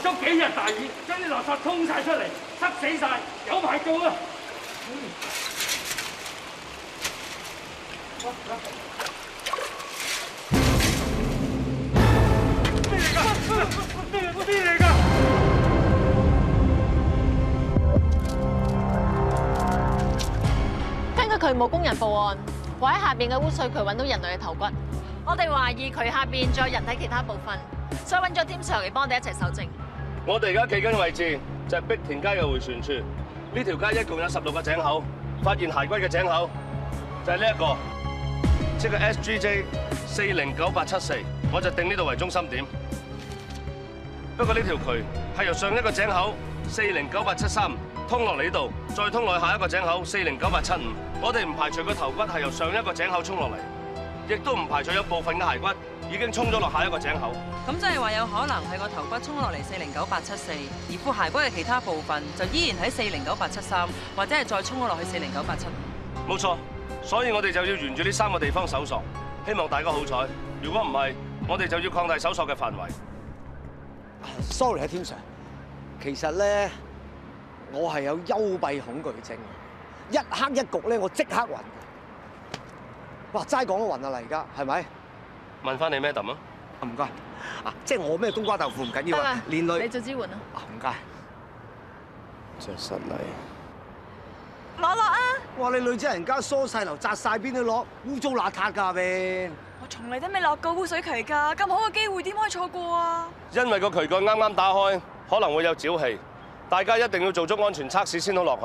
咗幾日大雨，將啲垃圾沖晒出嚟，塞死晒，有排告啊！咩嚟㗎？根據渠務工人報案，話喺下邊嘅污水渠揾到人類嘅頭骨。我哋懷疑渠下邊仲有人體其他部分，所以揾咗Tim Sir嚟幫我哋一齊搜證。我哋而家企緊嘅位置就係碧田街嘅迴旋處，呢條街一共有16個井口，發現骸骨嘅井口就係呢一個，即係 SGJ 409874，我就定呢度為中心點。不過呢條渠係由上一個井口409873通落嚟呢度，再通落去下一個井口409875。我哋唔排除個頭骨係由上一個井口衝落嚟，亦都唔排除有部分嘅骸骨已經衝咗落下一個井口。咁即係話有可能係個頭骨衝落嚟409874，而副骸骨嘅其他部分就依然喺409873，或者係再衝咗落去409875。冇錯，所以我哋就要沿住呢3個地方搜索，希望大家好彩。如果唔係，我哋就要擴大搜索嘅範圍。Sorry 啊，Tim Sir，其實咧我係有幽閉恐懼症，一黑一焗咧我即刻暈。哇，齋講都暈啊啦，而家係咪？問翻你 Madam 啊？唔該。啊，即係我咩冬瓜豆腐唔緊要啊，連累你做支援啊！啊，唔該。着實嚟。我落啊！哇，你女仔人家疏晒流，紮晒邊都攞，污糟邋遢㗎呗。我從嚟都未落過污水渠㗎，咁好嘅機會點可以錯過啊？因為個渠蓋啱啱打開，可能會有沼氣，大家一定要做足安全測試先好落去。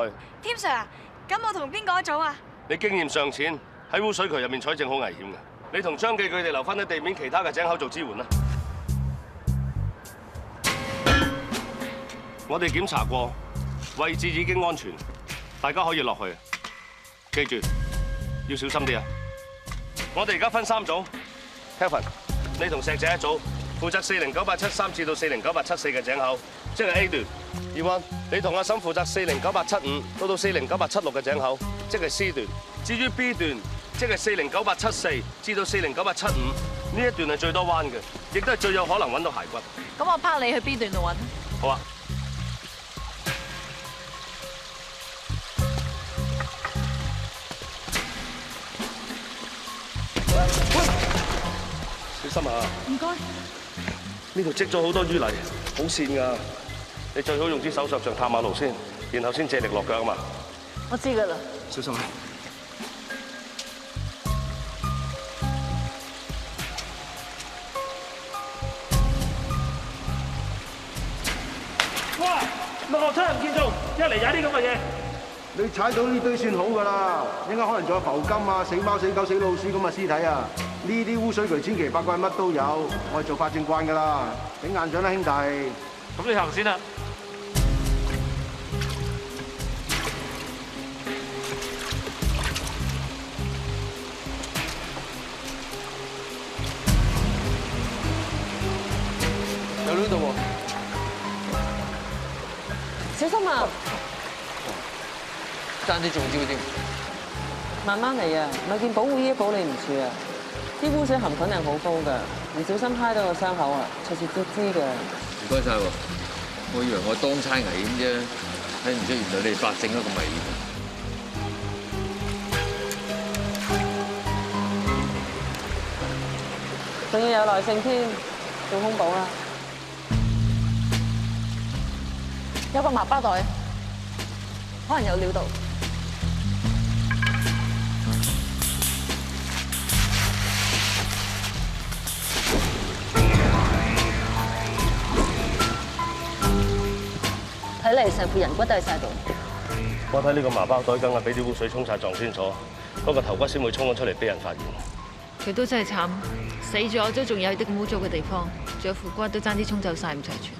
Tim Sir，咁我同邊個一組啊？你經驗尚淺，喺污水渠入面採證好危險嘅。你同張記佢哋留翻喺地面其他嘅井口做支援啦。我哋檢查過，位置已經安全，大家可以落去。記住，要小心啲啊！我哋而家分3組 ，Kevin， 你同石仔一組，負責409873至到409874嘅井口，即係 A 段。Ewan，你同阿嬸負責409875到到409876嘅井口，即係 C 段。至於 B 段，即係409874至到409875，呢一段係最多彎嘅，亦都係最有可能揾到骸骨。咁我拋你去 B 段度揾。好啊。小心啊！唔該。呢度積咗好多淤泥，好跣㗎。你最好用支手術杖探下路先，然後先借力落腳啊嘛。我知㗎啦。小心啊！哇！落車唔見做，一嚟踩啲咁嘅嘢。你踩到呢堆算好㗎啦，應該可能仲有浮金啊、死貓、死狗、死老鼠咁嘅屍體啊！呢啲污水渠千奇百怪，乜都有，我係做法證慣㗎啦，頂硬上啦，兄弟。咁你行先啦。有呢度喎。小心啊！爭啲中招添。慢慢嚟啊，咪見保護衣保你唔住啊！啲污水含菌量好高㗎，唔小心揩到個傷口啊，隨時截肢㗎。唔該晒喎，我以為我當差危險啫，睇唔出原來你哋法證都咁危險。仲要有耐性添，做空保啦。有個麻包袋，可能有料到。睇嚟成副人骨都喺晒度。我睇呢個麻包袋梗係俾啲污水沖晒撞穿咗，嗰個頭骨先會衝咗出嚟俾人發現。佢都真係慘，死咗都仲有啲咁污糟嘅地方，仲有副骨都爭啲沖走晒唔齊全。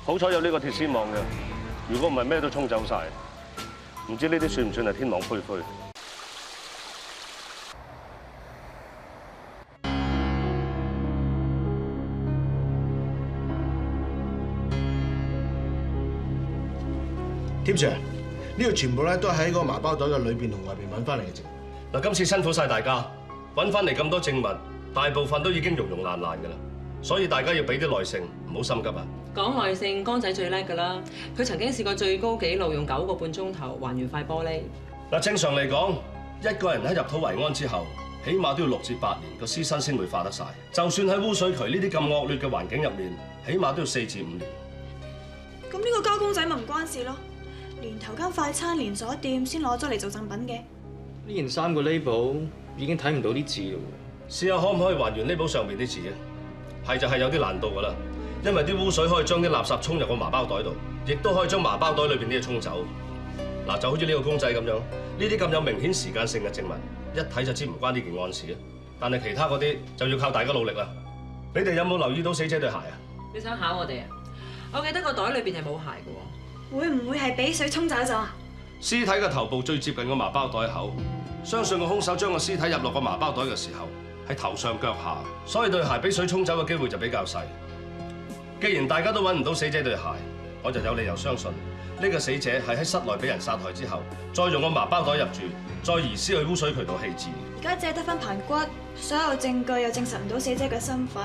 好彩有呢個鐵絲網嘅，如果唔係咩都沖走晒，唔知呢啲算唔算係天網恢恢？Tim Sir，呢度全部咧都喺嗰個麻包袋嘅裏邊同外邊揾翻嚟嘅啫。嗱，今次辛苦晒大家，揾翻嚟咁多證物，大部分都已經溶溶爛爛㗎啦。所以大家要俾啲耐性，唔好心急啊！講耐性，江仔最叻㗎啦。佢曾經試過最高紀錄用9個半鐘頭還原塊玻璃。嗱，正常嚟講，一個人喺入土為安之後，起碼都要6至8年個屍身先會化得晒。就算喺污水渠呢啲咁惡劣嘅環境入面，起碼都要4至5年。咁呢個加工仔咪唔關事咯？連頭間快餐連鎖店先攞咗嚟做贈品嘅。呢件衫個 label 已經睇唔到啲字咯。試下可唔可以還原呢簿上面啲字啊？係就係有啲難度㗎啦，因為啲污水可以將啲垃圾沖入個麻包袋度，亦都可以將麻包袋裏邊啲嘢沖走。嗱，就好似呢個公仔咁樣，呢啲咁有明顯時間性嘅證物，一睇就知唔關呢件案事啊。但係其他嗰啲就要靠大家努力啦。你哋有冇留意到死者對鞋啊？你想考我哋啊？我記得個袋裏邊係冇鞋嘅喎。會唔會係俾水沖走咗啊？屍體嘅頭部最接近個麻包袋口，相信個兇手將個屍體入落個麻包袋嘅時候係頭上腳下，所以對鞋俾水沖走嘅機會就比較細。既然大家都揾唔到死者對鞋，我就有理由相信呢個死者係喺室內俾人殺害之後，再用個麻包袋入住，再移屍去污水渠道棄置。而家只係得翻棚骨，所有證據又證實唔到死者嘅身份。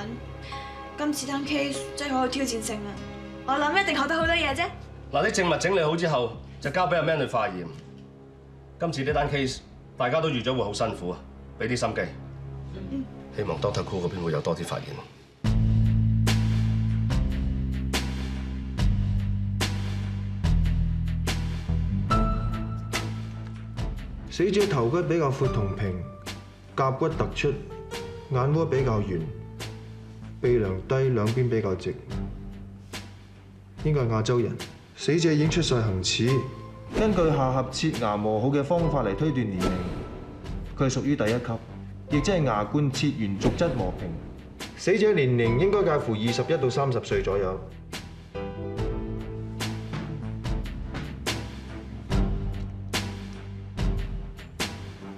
今次單 case 真係好有挑戰性啊！我諗一定學到好多嘢啫。嗱，啲證物整理好之後，就交俾阿 Man 去化驗。今次呢單 case 大家都預咗會好辛苦啊，俾啲心機。希望 Dr. Cool 嗰邊會有多啲發現。死者頭骨比較闊同平，甲骨突出，眼窩比較圓，鼻梁低，兩邊比較直，應該係亞洲人。死者已經出晒恒齒，根據下頜切牙磨好嘅方法嚟推斷年齡，佢係屬於第1級，亦即係牙冠切完逐質磨平。死者年齡應該介乎21到30歲左右。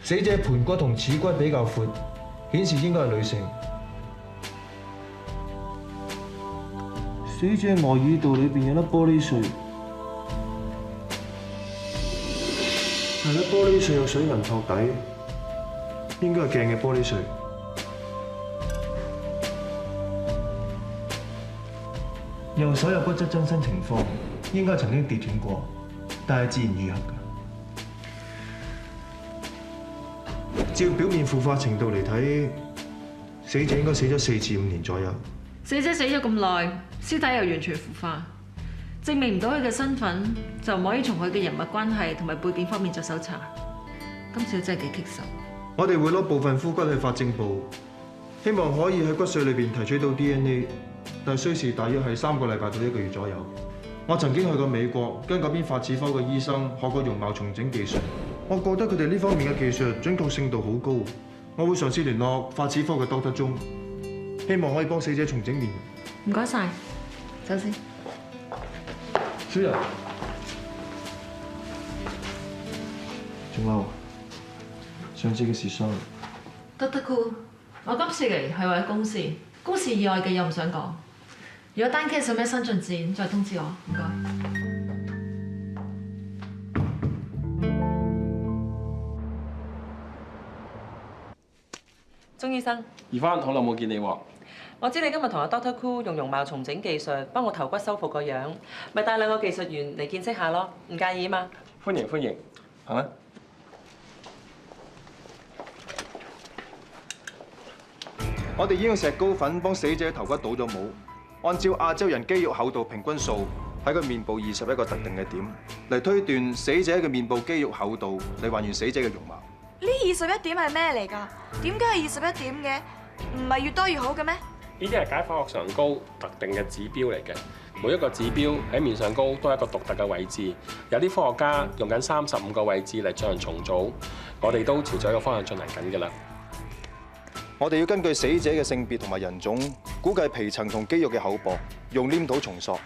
死者盤骨同齒骨比較闊，顯示應該係女性。死者外耳道裏邊有粒玻璃碎，係粒玻璃碎有水銀托底，應該係鏡嘅玻璃碎。右手有骨質增生情況，應該曾經跌斷過，但係自然愈合㗎。照表面腐化程度嚟睇，死者應該死咗4至5年左右。死者死咗咁耐，屍體又完全腐化，證明唔到佢嘅身份，就唔可以從佢嘅人物關係同埋背景方面着手查。今次真係幾棘手。我哋會攞部分枯骨去法證部，希望可以喺骨髓裏邊提取到 DNA， 但需時大約係3個禮拜到1個月左右。我曾經去過美國，跟嗰邊法齒科嘅醫生學過容貌重整技術。我覺得佢哋呢方面嘅技術準確性度好高。我會嘗試聯絡法齒科嘅 Dr. 鐘，希望可以幫死者重整面。唔該晒，走先。主任，仲有上次嘅事 sorry。Dr. Cool， 我今次嚟係為咗公事，公事以外嘅嘢唔想講。如果單 case 有咩新進展，再通知我。唔該。鐘醫生，怡芬，好耐冇見你喎。我知你今日同阿 Dr. Cool 用容貌重整技術幫我頭骨修復個樣，咪帶2個技術員嚟見識下咯，唔介意嘛？歡迎歡迎，行啦。我哋已經用石膏粉幫死者頭骨倒咗模，按照亞洲人肌肉厚度平均數喺佢面部21個特定嘅點嚟推斷死者嘅面部肌肉厚度嚟還原死者嘅容貌。呢21點係咩嚟㗎？點解係21點嘅？唔係越多越好嘅咩？呢啲係解剖學上高特定嘅指標嚟嘅，每一個指標喺面上高都係一個獨特嘅位置。有啲科學家用緊35個位置嚟進行重組，我哋都朝咗一個方向進行緊㗎啦。我哋要根據死者嘅性別同埋人種，估計皮層同肌肉嘅厚薄，用黏土重塑。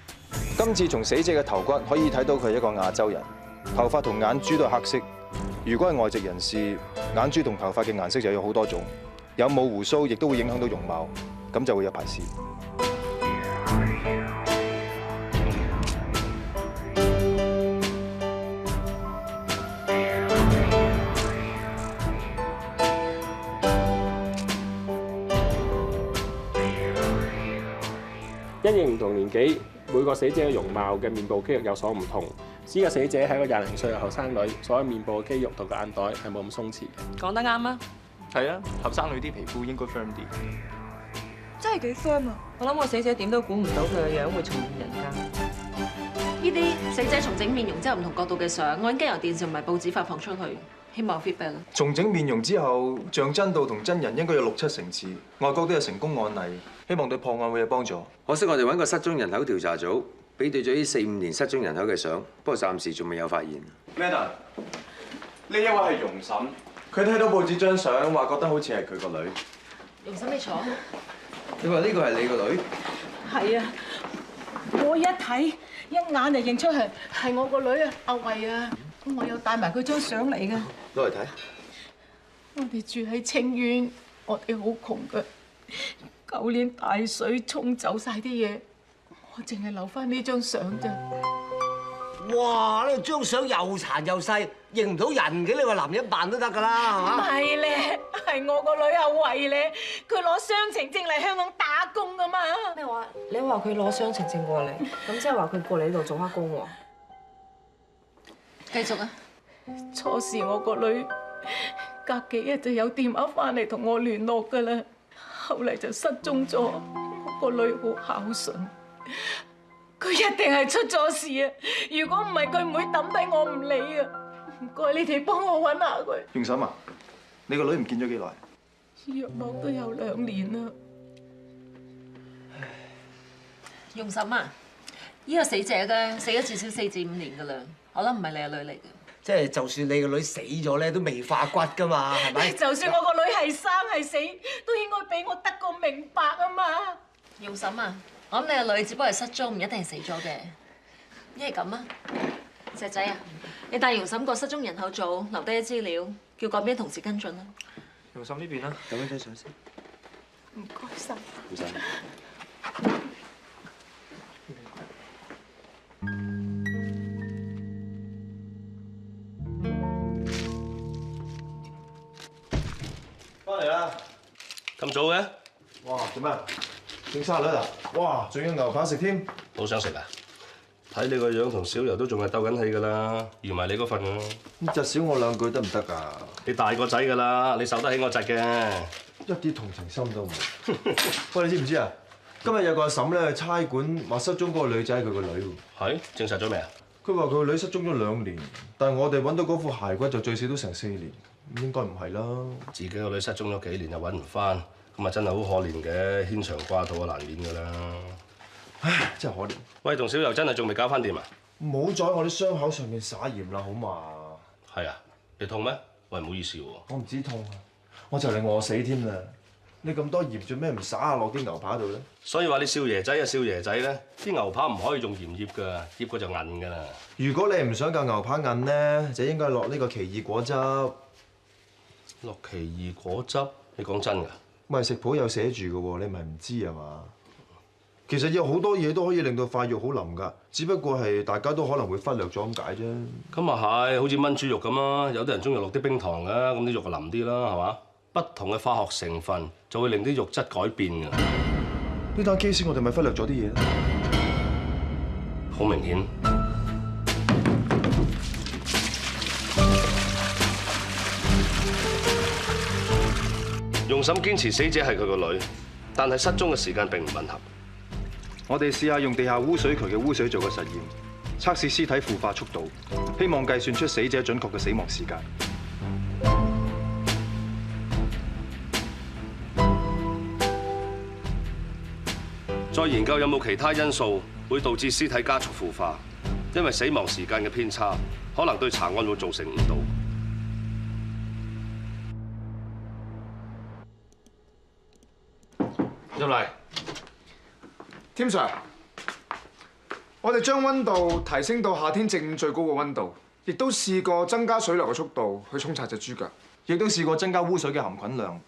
今次從死者嘅頭骨可以睇到佢係一個亞洲人，頭髮同眼珠都係黑色。如果係外籍人士，眼珠同頭髮嘅顏色就有好多種，有冇鬍鬚亦都會影響到容貌，咁就會有排泄。因應唔同年紀，每個死者嘅容貌嘅面部肌肉有所唔同。呢個死者係一個20零歲嘅後生女，所以面部嘅肌肉同個眼袋係冇咁鬆弛嘅。講得啱啊！係啊，後生女啲皮膚應該 firm 啲。真係幾 firm 啊！我諗個死者點都估唔到佢嘅樣會重現人間。呢啲死者重整面容之後唔同角度嘅相，我已經由電視同埋報紙發放出去，希望 feedback 啦。重整面容之後，像真度同真人應該有6、7成似，外國都有成功案例，希望對破案會有幫助。可惜我哋揾個失蹤人口調查組，比對咗呢4、5年失蹤人口嘅相，不過暫時仲未有發現。Madam，呢一位係容嬸，佢睇到報紙張相，話覺得好似係佢個女。容嬸你坐。你話呢個係你個女？係啊，我一睇一眼就認出係我個女啊，阿慧啊，我有帶埋佢張相嚟㗎。攞嚟睇。我哋住喺清遠，我哋好窮㗎。舊年大水沖走晒啲嘢，我淨係留翻呢張相啫。哇！呢張相又殘又細，認唔到人嘅，你話男人扮都得㗎啦，係嘛？唔係咧，係我個女阿慧咧，佢攞雙程證嚟香港打工㗎嘛。咩話？你話佢攞雙程證過嚟，咁即係話佢過嚟呢度做黑工喎？繼續啊！初時我個女隔幾日就有電話翻嚟同我聯絡㗎啦，後嚟就失蹤咗。我個女好孝順。佢一定係出咗事啊！如果唔係，佢唔會抌低我唔理啊！唔該，你哋幫我揾下佢。容嬸啊，你個女唔見咗幾耐？約莫都有2年啦。容嬸啊，呢個死者咧死咗至少4至5年㗎啦，我諗唔係你個女嚟嘅。即係就算你個女死咗咧，都未化骨㗎嘛，係咪？就算我個女係生係死，都應該俾我得個明白啊嘛。容嬸啊！我諗你個女只不過係失蹤，唔一定係死咗嘅。一係咁啊，石仔啊，你帶容嬸個失蹤人口組留低啲資料，叫嗰邊同事跟進啦。容嬸呢邊啦，咁樣睇相先。唔該晒。唔使。翻嚟啦！咁早嘅？哇，做咩？整沙律啊！哇，仲要牛扒食添，好想食啊！睇你個樣同小柔都仲係鬥緊氣㗎啦，預埋你嗰份啊！窒少我2句得唔得㗎？你大個仔㗎啦，你受得起我窒嘅。一啲同情心都冇。喂，你知唔知啊？今日有個阿嬸咧去差館話失蹤嗰個女仔係佢個女喎。係？證實咗未啊？佢話佢個女失蹤咗2年，但係我哋揾到嗰副骸骨就最少都成4年，應該唔係啦。自己個女失蹤咗幾年又揾唔翻，咁啊真係好可憐嘅，牽腸掛肚啊難免㗎啦。唉，真係可憐。喂，同小柔真係仲未搞翻掂啊？唔好在我啲傷口上面灑鹽啦，好嘛？係啊，你痛咩？喂，唔好意思喎。我唔知痛啊，我就嚟餓死添啦！你咁多鹽做咩唔灑下落啲牛扒度咧？所以話你少爺仔啊，少爺仔咧，啲牛扒唔可以用鹽醃㗎，醃過就韌㗎啦。如果你唔想嚿牛扒韌咧，就應該落呢個奇異果汁。落奇異果汁？你講真㗎？咪食譜有寫住㗎喎，你咪唔知啊嘛？其實有好多嘢都可以令到塊肉好腍㗎，只不過係大家都可能會忽略咗咁解啫。咁啊係，好似炆豬肉咁啊，有啲人中意落啲冰糖㗎，咁啲肉就腍啲啦，係嘛？不同嘅化學成分就會令啲肉質改變㗎。呢單 case 我哋咪忽略咗啲嘢咧？好明顯。容嬸堅持死者係佢個女，但係失蹤嘅時間並唔吻合。我哋試下用地下污水渠嘅污水做個實驗，測試屍體腐化速度，希望計算出死者準確嘅死亡時間。再研究有冇其他因素會導致屍體加速腐化，因為死亡時間嘅偏差可能對查案會造成誤導。入嚟。Tim Sir，我哋將溫度提升到夏天正午最高嘅溫度，亦都試過增加水流嘅速度去沖刷隻豬腳，亦都試過增加污水嘅含菌量。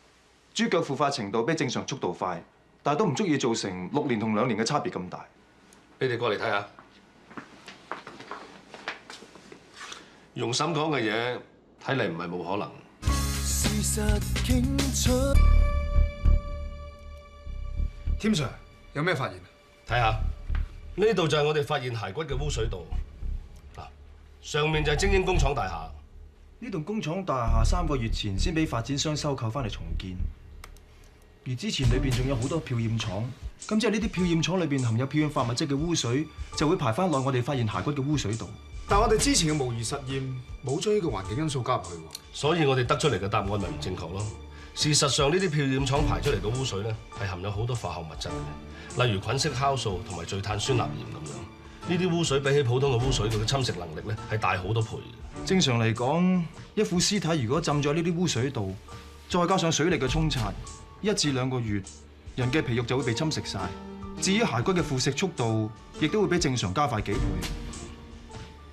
豬腳腐化程度比正常速度快，但係都唔足以造成6年同2年嘅差別咁大。你哋過嚟睇下。容嬸講嘅嘢，睇嚟唔係冇可能。事實傾出。Tim Sir，有咩發現？睇下呢度就係我哋發現骸骨嘅污水道。嗱，上面就係精英工廠大廈。呢棟工廠大廈3個月前先俾發展商收購翻嚟重建，而之前裏邊仲有好多漂染廠，咁即係呢啲漂染廠裏邊含有漂染化物質嘅污水就會排翻落我哋發現骸骨嘅污水道。但我哋之前嘅模擬實驗冇將呢個環境因素加入去喎，所以我哋得出嚟嘅答案咪唔正確咯。事實上，呢啲漂染廠排出嚟嘅污水咧係含有好多化學物質嘅，例如菌式酵素同埋聚碳酸鈉鹽咁樣。呢啲污水比起普通嘅污水，佢嘅侵蝕能力咧係大好多倍。正常嚟講，一副屍體如果浸咗呢啲污水度，再加上水力嘅沖刷，1至2個月，人嘅皮肉就會被侵蝕晒。至於骸骨嘅腐蝕速度，亦都會比正常加快幾倍。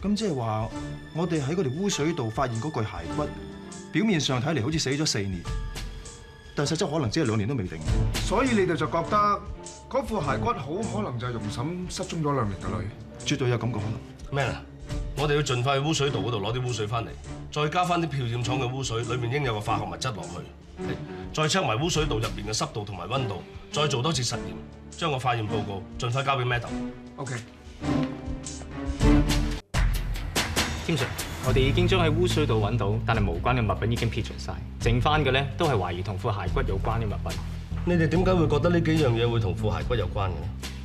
咁即係話，我哋喺嗰條污水度發現嗰具骸骨，表面上睇嚟好似死咗4年，但實質可能只係2年都未定。所以你哋就覺得嗰副骸骨好可能就係容嬸失蹤咗2年嘅女，絕對有咁嘅可能。咩啊？我哋要盡快去污水道嗰度攞啲污水翻嚟，再加翻啲漂染廠嘅污水，裏面應有嘅化學物質落去，再 check 埋污水道入邊嘅濕度同埋溫度，再做多次實驗，將個化驗報告盡快交俾 Madam。OK。Tim Sir，我哋已經將喺污水道揾到，但係無關嘅物品已經撇除晒，剩翻嘅咧都係懷疑同副骸骨有關嘅物品。你哋點解會覺得呢幾樣嘢會同副骸骨有關嘅？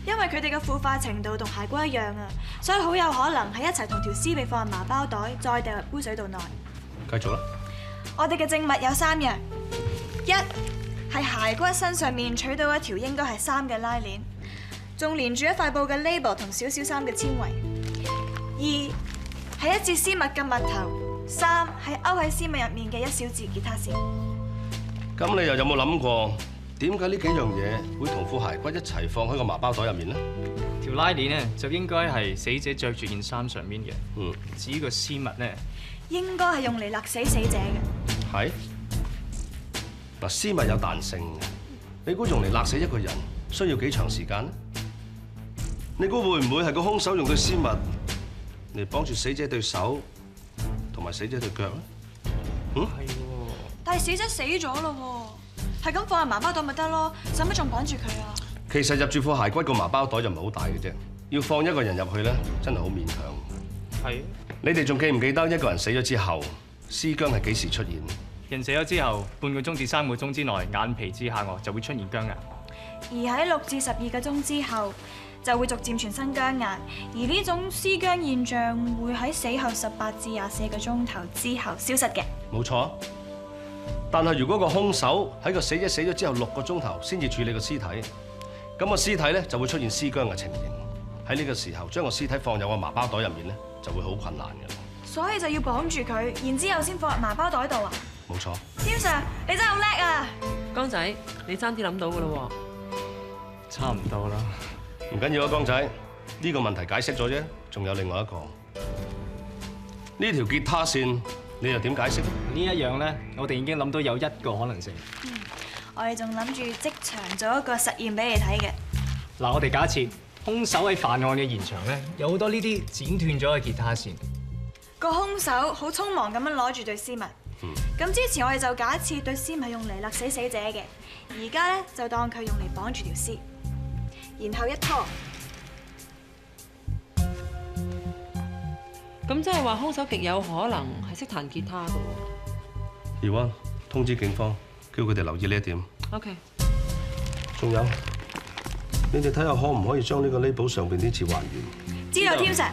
因為佢哋嘅腐化程度同骸骨一樣啊，所以好有可能係一齊同條屍被放入麻包袋，再掉入污水道內。繼續啦。我哋嘅證物有3樣，一係骸骨身上面取到一條應該係衫嘅拉鏈，仲連住一塊布嘅 label 同少少衫嘅纖維。2係一節絲襪嘅襪頭。3係勾喺絲襪入面嘅一小節吉他線。咁你又有冇諗過？點解呢幾樣嘢會同副骸骨一齊放喺個麻包袋入面呢？條拉鏈咧就應該係死者着住件衫上面嘅。至於個絲襪咧，應該係用嚟勒死死者嘅。係嗱，絲襪有彈性嘅，你估用嚟勒死一個人需要幾長時間呢？你估會唔會係個兇手用對絲襪嚟綁住死者對手同埋死者對腳咧？係喎。但係死者死咗咯喎，係咁放入麻包袋咪得咯，使乜仲綁住佢啊？其實入住副骸骨個麻包袋就唔係好大嘅啫，要放一個人入去咧，真係好勉強。係。你哋仲記唔記得一個人死咗之後，屍僵係幾時出現？人死咗之後，半個鐘至3個鐘之內，眼皮至下顎就會出現僵硬。而喺6至12個鐘之後，就會逐漸全身僵硬。而呢種屍僵現象會喺死後18至24個鐘頭之後消失嘅。冇錯。但係如果個兇手喺個死者死咗之後6個鐘頭先至處理個屍體，咁個屍體咧就會出現屍僵嘅情形。喺呢個時候將個屍體放入個麻包袋入面咧，就會好困難嘅。所以就要綁住佢，然之後先放入麻包袋度啊？冇錯。Tim Sir，你真係好叻啊！江仔，你爭啲諗到㗎咯喎。差唔多啦。唔緊要啊，江仔，呢個問題解釋咗啫，仲有另外一個。呢條吉他線，你又點解釋？呢一樣咧，我哋已經諗到有1個可能性。我哋仲諗住即場做一個實驗俾你睇嘅。嗱，我哋假設兇手喺犯案嘅現場咧，有好多呢啲剪斷咗嘅吉他線。個兇手好匆忙咁樣攞住對絲襪。咁之前我哋就假設對絲襪用嚟勒死死者嘅，而家咧就當佢用嚟綁住條絲，然後一拖。咁即係話兇手極有可能係識彈吉他㗎喎。葉安，通知警方，叫佢哋留意呢一點。OK。仲有，你哋睇下可唔可以將呢個 label 上邊啲字還原？知道，Tim Sir。